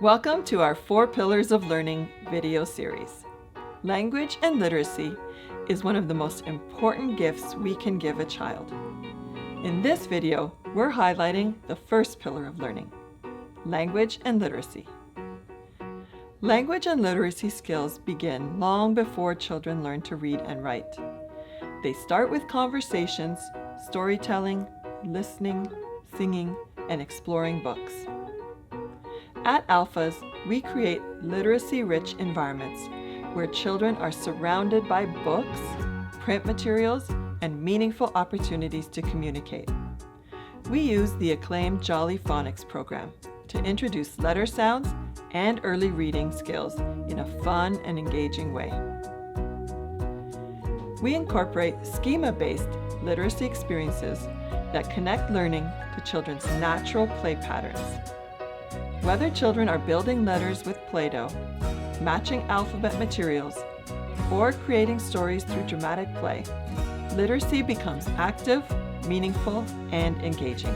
Welcome to our 4 Pillars of Learning video series. Language and literacy is one of the most important gifts we can give a child. In this video, we're highlighting the first pillar of learning, language and literacy. Language and literacy skills begin long before children learn to read and write. They start with conversations, storytelling, listening, singing, and exploring books. At Alphas, we create literacy-rich environments where children are surrounded by books, print materials, and meaningful opportunities to communicate. We use the acclaimed Jolly Phonics program to introduce letter sounds and early reading skills in a fun and engaging way. We incorporate schema-based literacy experiences that connect learning to children's natural play patterns. Whether children are building letters with Play-Doh, matching alphabet materials, or creating stories through dramatic play, literacy becomes active, meaningful, and engaging.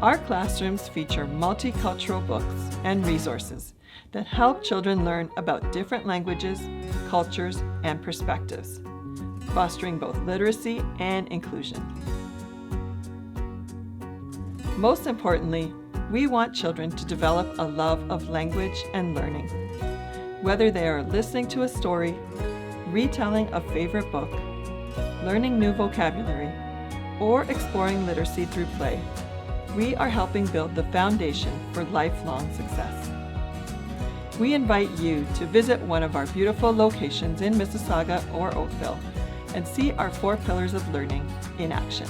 Our classrooms feature multicultural books and resources that help children learn about different languages, cultures, and perspectives, fostering both literacy and inclusion. Most importantly, we want children to develop a love of language and learning. Whether they are listening to a story, retelling a favorite book, learning new vocabulary, or exploring literacy through play, we are helping build the foundation for lifelong success. We invite you to visit one of our beautiful locations in Mississauga or Oakville and see our 4 pillars of learning in action.